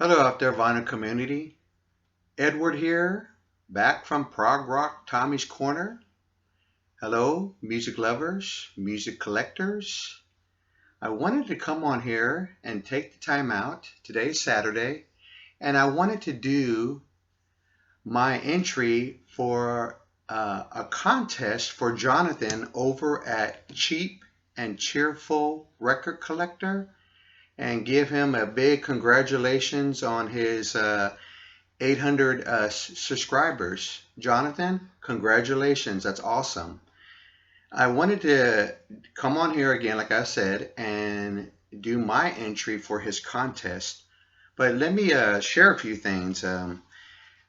Hello out there, vinyl community. Edward here, back from Prog Rock Tommy's Corner. Hello, music lovers, music collectors. I wanted to come on here and take the time out. Today's Saturday, and I wanted to do my entry for a contest for Jonathan over at Cheap and Cheerful Record Collector and give him a big congratulations on his 800 subscribers. Jonathan, congratulations. That's awesome. I wanted to come on here again, like I said, and do my entry for his contest. But let me share a few things.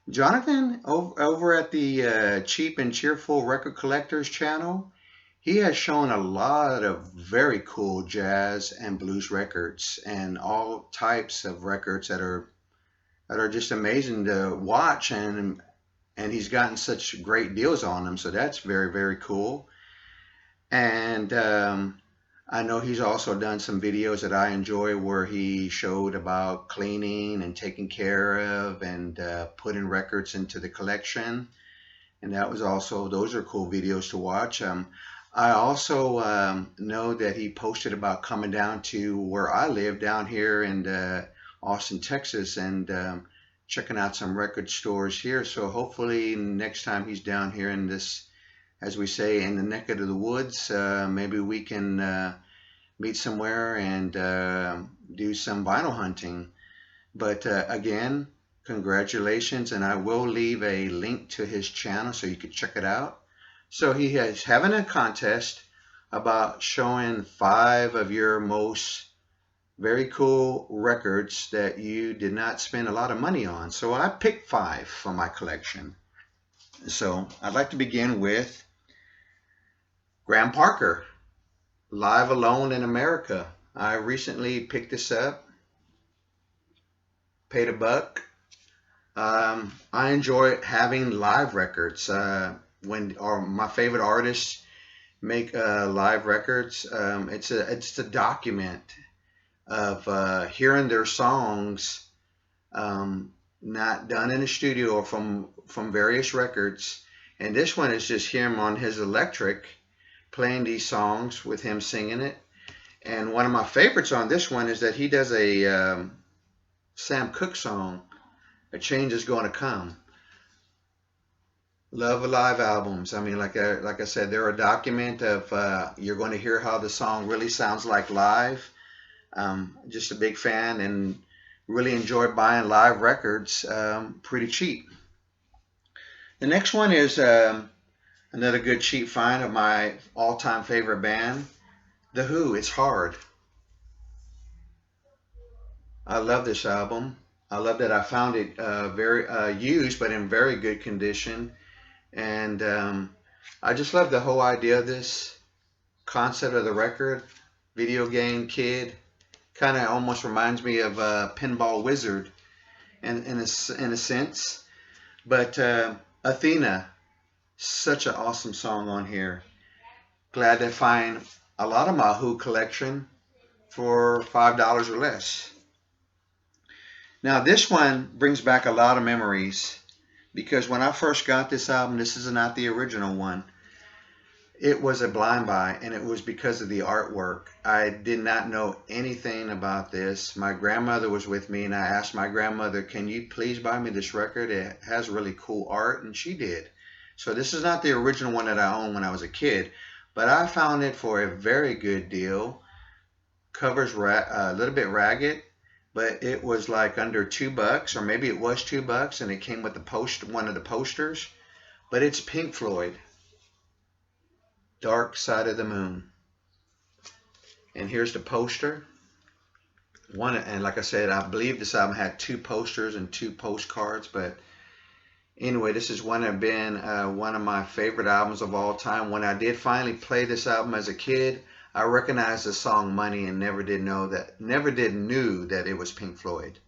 Jonathan, over at the Cheap and Cheerful Record Collectors channel, he has shown a lot of very cool jazz and blues records and all types of records that are just amazing to watch, and he's gotten such great deals on them, so that's very cool. And I know he's also done some videos that I enjoy where he showed about cleaning and taking care of and putting records into the collection, and that was also, those are cool videos to watch. I also know that he posted about coming down to where I live down here in Austin, Texas, and checking out some record stores here. So hopefully next time he's down here in this, as we say, in the neck of the woods, maybe we can meet somewhere and do some vinyl hunting. But again, congratulations, and I will leave a link to his channel so you can check it out. So he is having a contest about showing 5 of your most very cool records that you did not spend a lot of money on. So I picked 5 for my collection. So I'd like to begin with Graham Parker, Live Alone in America. I recently picked this up, paid a buck. I enjoy having live records. When my favorite artists make live records, it's a document of hearing their songs, not done in a studio or from various records. And this one is just him on his electric playing these songs with him singing it. And one of my favorites on this one is that he does a Sam Cooke song, "A Change Is Gonna Come." Love live albums. I mean, like I said, they're a document of you're going to hear how the song really sounds like live. Just a big fan and really enjoy buying live records pretty cheap. The next one is another good cheap find of my all-time favorite band, The Who. It's Hard. I love this album. I love that I found it very used, but in very good condition. And I just love the whole idea of this concept of the record. Video game kid, kind of almost reminds me of Pinball Wizard in a sense. But Athena, such an awesome song on here. Glad to find a lot of my Who collection for $5 or less. Now this one brings back a lot of memories, because when I first got this album, this is not the original one. It was a blind buy, and it was because of the artwork. I did not know anything about this. My grandmother was with me, and I asked my grandmother, "Can you please buy me this record? It has really cool art," and she did. So this is not the original one that I owned when I was a kid, but I found it for a very good deal. Cover's a little bit ragged, but it was like under $2, or maybe it was $2, and it came with one of the posters. But it's Pink Floyd, Dark Side of the Moon. And here's the poster. And like I said, I believe this album had 2 posters and 2 postcards. But anyway, this is one of my favorite albums of all time. When I did finally play this album as a kid, I recognized the song "Money" and never did knew that it was Pink Floyd.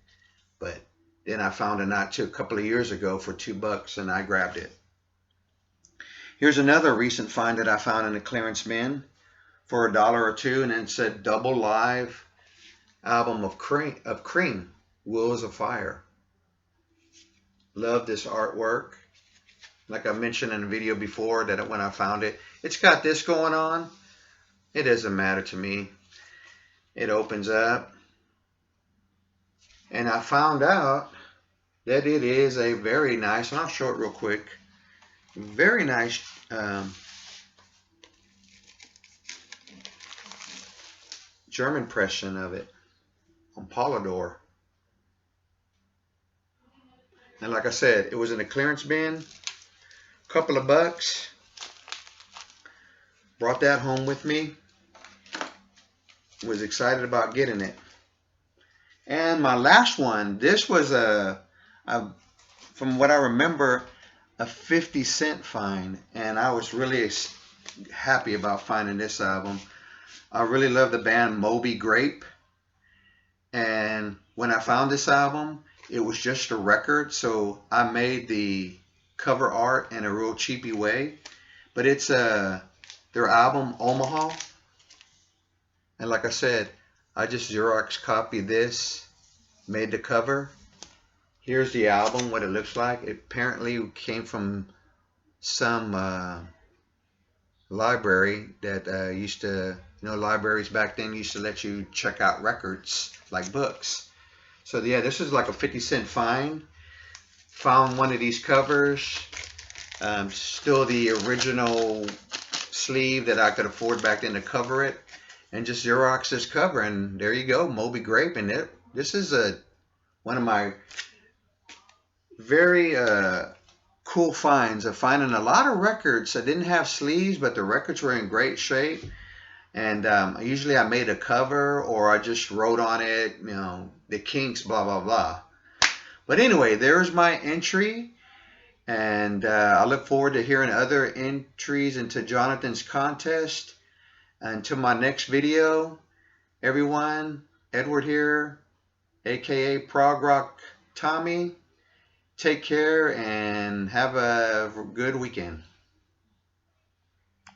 But then I found it a couple of years ago for $2, and I grabbed it. Here's another recent find that I found in a clearance bin for $1 or $2, and it's a double live album of Cream. Wheels of Fire. Love this artwork. Like I mentioned in the video before, that when I found it, it's got this going on. It doesn't matter to me. It opens up. And I found out that it is a very nice, and I'll show it real quick, very nice German pressing of it on Polydor. And like I said, it was in a clearance bin, a couple of bucks. Brought that home with me. Was excited about getting it. And my last one, this was from what I remember, a 50-cent find, and I was really happy about finding this album. I really love the band Moby Grape, and when I found this album, it was just a record, so I made the cover art in a real cheapy way. But it's their album Omaha, and like I said, I just Xerox copied this, made the cover. Here's the album, what it looks like. It apparently came from some library that used to, libraries back then used to let you check out records like books. So yeah, this is like a 50-cent find. Found one of these covers. Still the original sleeve that I could afford back then to cover it. And just Xerox this cover, and there you go, Moby Grape. And this is one of my very cool finds of finding a lot of records that didn't have sleeves, but the records were in great shape. And usually I made a cover, or I just wrote on it, the Kinks, blah, blah, blah. But anyway, there's my entry. And I look forward to hearing other entries into Jonathan's contest. Until my next video, everyone, Edward here, aka Prog Rock Tommy. Take care and have a good weekend.